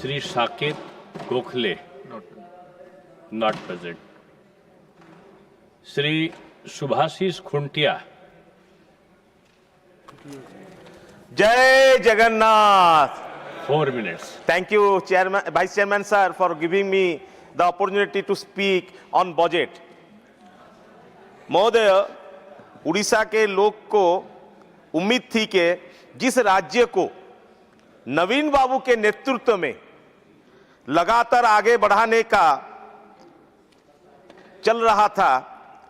Shri Saket Gokhale not present, Shri Subhashish Khuntia. जय Jagannath. 4 minutes. Thank you, Chairman, Vice Chairman sir, for giving me the opportunity to speak on budget. महोदय, उड़ीसा के लोग को उम्मीद थी कि जिस राज्य को नवीन बाबू के नेतृत्व में लगातार आगे बढ़ाने का चल रहा था,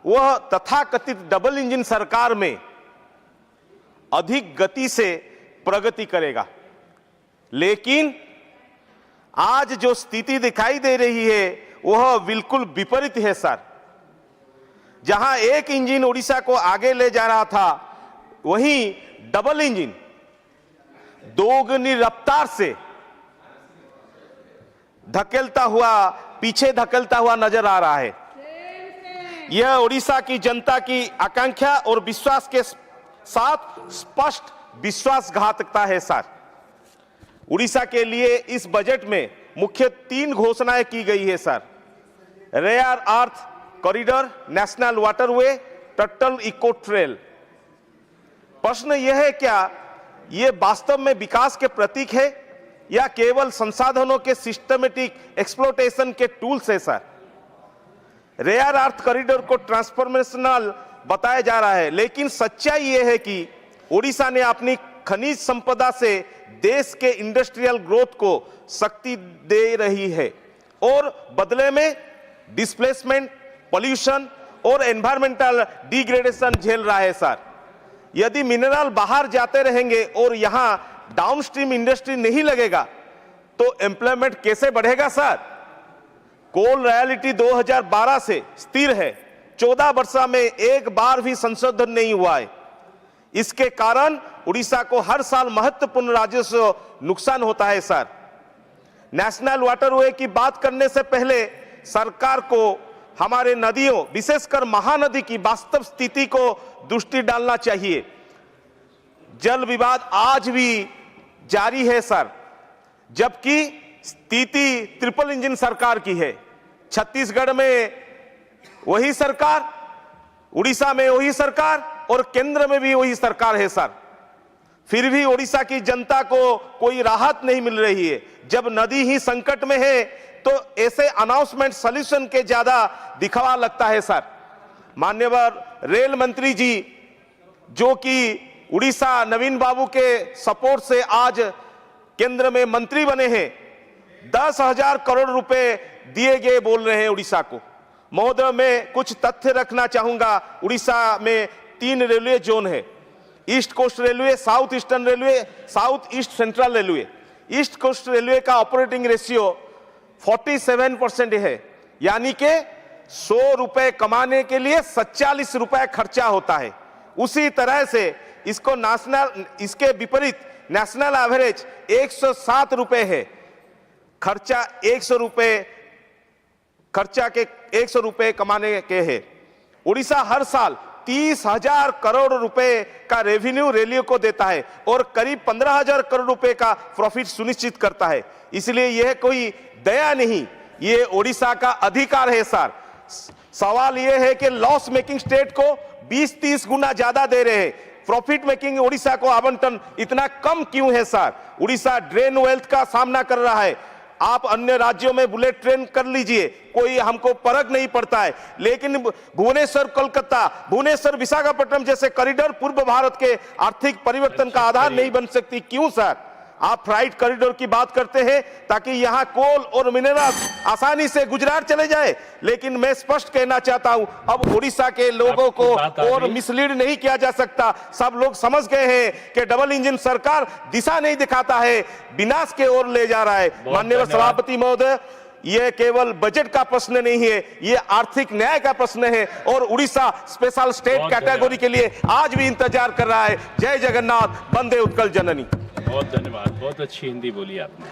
वह तथाकथित डबल इंजन सरकार में अधिक गति से प्रगति करेगा। लेकिन आज जो स्थिति दिखाई दे रही है वह बिल्कुल विपरीत है सर। जहां एक इंजन उड़ीसा को आगे ले जा रहा था, वहीं डबल इंजन दोगुनी रफ्तार से पीछे धकेलता हुआ नजर आ रहा है। यह उड़ीसा की जनता की आकांक्षा और विश्वास के साथ स्पष्ट विश्वासघातकता है सर। उड़ीसा के लिए इस बजट में मुख्य 3 घोषणाएं की गई है sir. Rare earth corridor, national waterway, turtle eco trail. प्रश्न यह है, क्या ये वास्तव में विकास के प्रतीक है या केवल संसाधनों के सिस्टमेटिक एक्सप्लोटेशन के टूल्स है सर? रेयर अर्थ कॉरिडोर को ट्रांसफॉर्मेशनल बताया जा रहा है, लेकिन सच्चाई यह है कि उड़ीसा ने अपनी खनिज संपदा से देश के इंडस्ट्रियल ग्रोथ को शक्ति दे रही है और बदले में डिस्प्लेसमेंट, पॉल्यूशन और एनवायरमेंटल डिग्रेडेशन झेल रहा है सर। यदि मिनरल बाहर जाते रहेंगे और यहां डाउनस्ट्रीम इंडस्ट्री नहीं लगेगा तो एम्प्लॉयमेंट कैसे बढ़ेगा सर? कोल रॉयल्टी 2012 से स्थिर है, 14 वर्ष में एक बार भी संशोधन नहीं हुआ है। इसके कारण उड़ीसा को हर साल महत्वपूर्ण राजस्व नुकसान होता है सर। नेशनल वाटरवे की बात करने से पहले सरकार को हमारे नदियों, विशेषकर महानदी की वास्तव स्थिति को दृष्टि डालना चाहिए। जल विवाद आज भी जारी है सर, जबकि स्थिति ट्रिपल इंजन सरकार की है। छत्तीसगढ़ में वही सरकार, उड़ीसा में वही सरकार और केंद्र में भी वही सरकार है सर। फिर भी उड़ीसा की जनता को कोई राहत नहीं मिल रही है। जब नदी ही संकट में है तो ऐसे अनाउंसमेंट सॉल्यूशन के ज्यादा दिखावा लगता है सर। माननीय रेल मंत्री जी, जो कि उड़ीसा नवीन बाबू के सपोर्ट से आज केंद्र में मंत्री बने हैं, 10,000 करोड़ रुपए दिए गए बोल रहे हैं उड़ीसा को। महोदय, मैं कुछ तथ्य रखना चाहूंगा। उड़ीसा में 3 रेलवे जोन है, east coast railway, south eastern railway, south east central railway. East coast railway का ऑपरेटिंग रेशियो 47% है, यानी कि 100 रुपए कमाने के लिए 47 रुपए खर्चा होता है। उसी तरह से इसके विपरीत नेशनल एवरेज 107 रुपए है, खर्चा 100 रुपए कमाने के है। उड़ीसा हर साल 30,000 करोड़ रुपए का रेवेन्यू रेलवे को देता है और करीब 15,000 करोड़ रुपए का प्रॉफिट सुनिश्चित करता है। इसलिए यह कोई दया नहीं, ये उड़ीसा का अधिकार है सर। सवाल यह है कि लॉस मेकिंग स्टेट को 20-30 गुना ज्यादा दे रहे हैं, प्रॉफिट मेकिंग उड़ीसा को आवंटन इतना कम क्यों है सर? उड़ीसा ड्रेन वेल्थ का सामना कर रहा है। आप अन्य राज्यों में बुलेट ट्रेन कर लीजिए, कोई हमको फर्क नहीं पड़ता है, लेकिन भुवनेश्वर कोलकाता, भुवनेश्वर विशाखापट्टनम जैसे कॉरिडोर पूर्व भारत के आर्थिक परिवर्तन का आधार नहीं बन सकती क्यों सर? आप फ्राइट कॉरिडोर की बात करते हैं ताकि यहां कोल और मिनरल आसानी से गुजरात चले जाए, लेकिन मैं स्पष्ट कहना चाहता हूं, अब उड़ीसा के लोगों को और मिसलीड नहीं किया जा सकता। सब लोग समझ गए हैं कि डबल इंजन सरकार दिशा नहीं दिखाता है, विनाश के ओर ले जा रहा है। माननीय सभापति महोदय, यह केवल बजट का प्रश्न नहीं है, यह आर्थिक न्याय का प्रश्न है और उड़ीसा स्पेशल स्टेट कैटेगरी के लिए आज भी इंतजार कर रहा है। जय जगन्नाथ, वंदे उत्कल जननी। बहुत धन्यवाद, बहुत अच्छी हिंदी बोली आपने।